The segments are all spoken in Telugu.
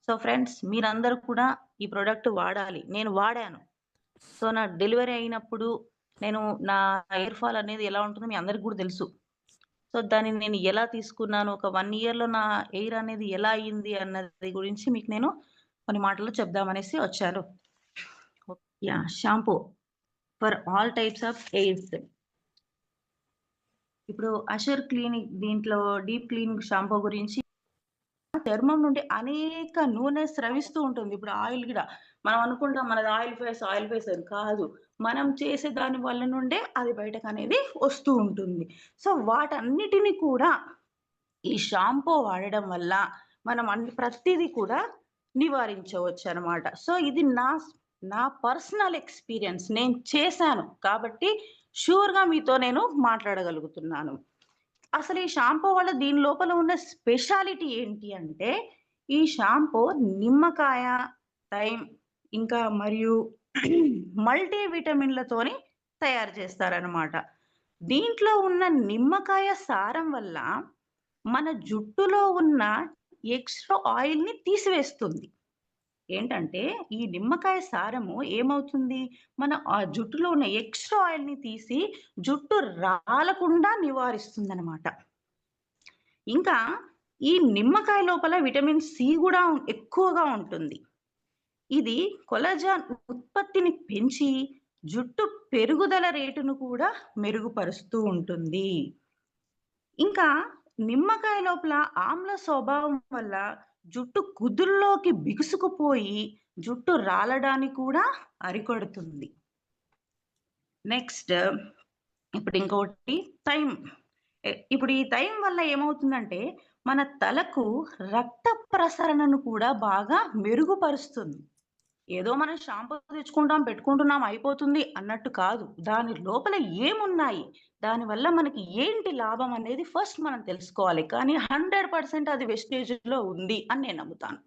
సో ఫ్రెండ్స్ మీరందరూ కూడా ఈ ప్రొడక్ట్ వాడాలి. నేను వాడాను. సో నా డెలివరీ అయినప్పుడు నేను నా హెయిర్ ఫాల్ అనేది ఎలా ఉంటుందో మీ అందరికి కూడా తెలుసు. సో దాన్ని నేను ఎలా తీసుకున్నాను, ఒక 1 ఇయర్‌లో నా హెయిర్ అనేది ఎలా అయింది అన్నది గురించి మీకు నేను కొన్ని మాటల్లో చెప్దామనేసి వచ్చాను. Yeah! Shampoo for all types of hairs. ఇప్పుడు అషర్ క్లినిక్ దీంట్లో డీప్ క్లీనింగ్ షాంపూ గురించి చర్మం నుండి అనేక నూనె స్రవిస్తూ ఉంటుంది. ఇప్పుడు ఆయిల్ గూడా మనం అనుకుంటాం మనది ఆయిల్ ఫేస్ అని. కాదు. మనం చేసే దాని వల్ల నుండే అది బయటకనేది వస్తూ ఉంటుంది. సో, వాటన్నిటిని కూడా ఈ షాంపూ వాడడం వల్ల మనం ప్రతీదీ కూడా నివారించవచ్చనమాట. సో, ఇది నా పర్సనల్ ఎక్స్‌పీరియన్స్. నేను చేశాను. కాబట్టి ష్యూర్‌గా మీతో నేను మాట్లాడగలుగుతున్నాను. అసలు ఈ షాంపూ వల్ల దీని లోపల ఉన్న స్పెషాలిటీ ఏంటి అంటే, ఈ షాంపూ నిమ్మకాయ, థైమ్ ఇంకా మరియు మల్టీ విటమిన్‌లతోని తయారు చేస్తారనమాట. దీంట్లో ఉన్న నిమ్మకాయ సారం వల్ల మన జుట్టులో ఉన్న ఎక్స్‌ట్రా ఆయిల్‌ని తీసివేస్తుంది. ఏంటంటే, ఈ నిమ్మకాయ సారము ఏమవుతుంది, మన జుట్టులో ఉన్న ఎక్స్‌ట్రా ఆయిల్‌ని తీసి జుట్టు రాలకుండా నివారిస్తుందనమాట. ఇంకా ఈ నిమ్మకాయ లోపల విటమిన్ సి గూడా ఎక్కువగా ఉంటుంది. ఇది కొల్లజన్ ఉత్పత్తిని పెంచి జుట్టు పెరుగుదల రేటును కూడా మెరుగుపరుస్తూ ఉంటుంది. ఇంకా నిమ్మకాయ లోపల ఆమ్ల స్వభావం వల్ల జుట్టు కుదుల్లోకి బిగుసుకుపోయి జుట్టు రాలడాన్ని కూడా అరికడుతుంది. నెక్స్ట్ ఇప్పుడు ఇంకోటి థైమ్. ఇప్పుడు ఈ థైమ్ వల్ల ఏమవుతుందంటే, మన తలకు రక్త ప్రసరణను కూడా బాగా మెరుగుపరుస్తుంది. ఏదో మనం షాంపూ తెచ్చుకుంటాం, పెట్టుకుంటున్నాం, అయిపోతుంది అన్నట్టు కాదు. దాని లోపల ఏమున్నాయి? దానివల్ల మనకి ఏంటి లాభం అనేది ఫస్ట్ మనం తెలుసుకోవాలి. కానీ 100% అది వెస్టేజ్‌లో ఉంది అని నేను నమ్ముతాను.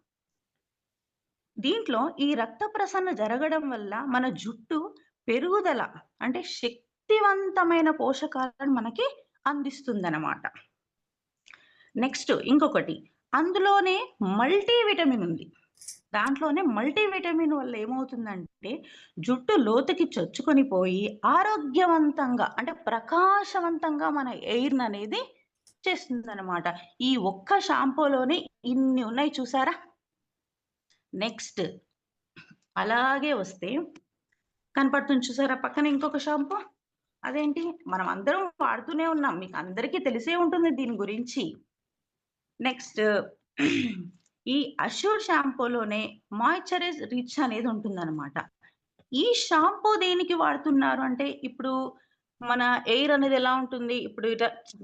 దీంట్లో ఈ రక్త ప్రసరణ జరగడం వల్ల మన జుట్టు పెరుగుదల అంటే శక్తివంతమైన పోషకాలను మనకి అందిస్తుందనమాట. నెక్స్ట్ ఇంకొకటి అందులోనే మల్టీ విటమిన్ ఉంది. దాంట్లోనే మల్టీ విటమిన్ వల్ల ఏమవుతుందంటే, జుట్టు లోతుకి చొచ్చుకొని పోయి ఆరోగ్యవంతంగా అంటే ప్రకాశవంతంగా మన హెయిర్‌ననేది చేస్తుందనమాట. ఈ ఒక్క షాంపూలోనే ఇన్ని ఉన్నాయి చూసారా? నెక్స్ట్ అలాగే వస్తే కనపడుతుంది చూసారా పక్కన ఇంకొక షాంపూ? అదేంటి మనం అందరం వాడుతూనే ఉన్నాం. మీకు అందరికీ తెలిసే ఉంటుంది దీని గురించి. నెక్స్ట్ ఈ అష్యూర్ షాంపూలోనే మాయిశ్చరైజ్ రిచ్ అనేది ఉంటుందనమాట. ఈ షాంపూ దేనికి వాడుతున్నారు అంటే, ఇప్పుడు మన హెయిర్ అనేది ఎలా ఉంటుంది? ఇప్పుడు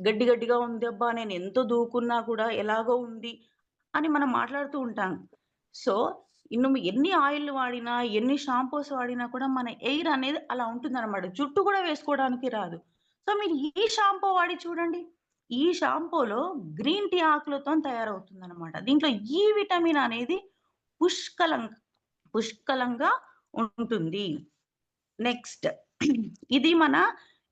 గడ్డి గడ్డిగా ఉంది. అబ్బా! నేను ఎంత దూకున్నా కూడా ఎలాగో ఉంది అని మనం మాట్లాడుతూ ఉంటాం. సో, నువ్వు ఎన్ని ఆయిల్‌లు వాడినా, ఎన్ని షాంపూస్ వాడినా కూడా మన హెయిర్ అనేది అలా ఉంటుందనమాట. జుట్టు కూడా వేసుకోవడానికి రాదు. సో, మీరు ఈ షాంపూ వాడి చూడండి. ఈ షాంపూలో గ్రీన్ టీ ఆకులతోని తయారవుతుందనమాట. దీంట్లో ఈ విటమిన్ అనేది పుష్కలం పుష్కలంగా ఉంటుంది. నెక్స్ట్ ఇది మన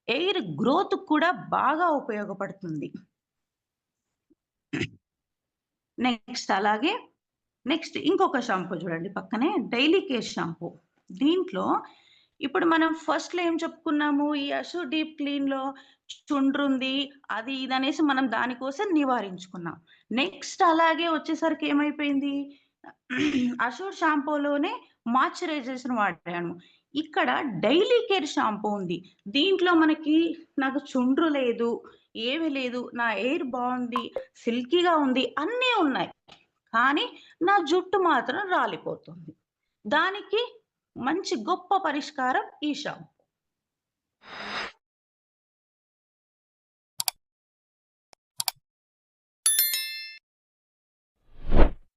హెయిర్ గ్రోత్‌కి కూడా బాగా ఉపయోగపడుతుంది. నెక్స్ట్ అలాగే నెక్స్ట్ ఇంకొక షాంపూ చూడండి పక్కనే డైలీ కేర్ షాంపూ. దీంట్లో ఇప్పుడు మనం ఫస్ట్‌లో ఏం చెప్పుకున్నాము? ఈ అషు డీప్ క్లీన్‌లో చుండ్రుంది. అది ఇది అనేసి మనం దానికోసం నివారించుకున్నాం. నెక్స్ట్ అలాగే వచ్చేసరికి ఏమైపోయింది? అషూర్ షాంపూలోనే మాయిశ్చరైజేషన్ వాడాను. ఇక్కడ డైలీ కేర్ షాంపూ ఉంది. దీంట్లో మనకి నాకు చుండ్రు లేదు, ఏమి లేదు. నా హెయిర్ బావుంది, సిల్కీగా ఉంది అన్నీ ఉన్నాయి. కానీ నా జుట్టు మాత్రం రాలిపోతుంది. దానికి మంచి గొప్ప పరిష్కారం ఈ షాంపూ.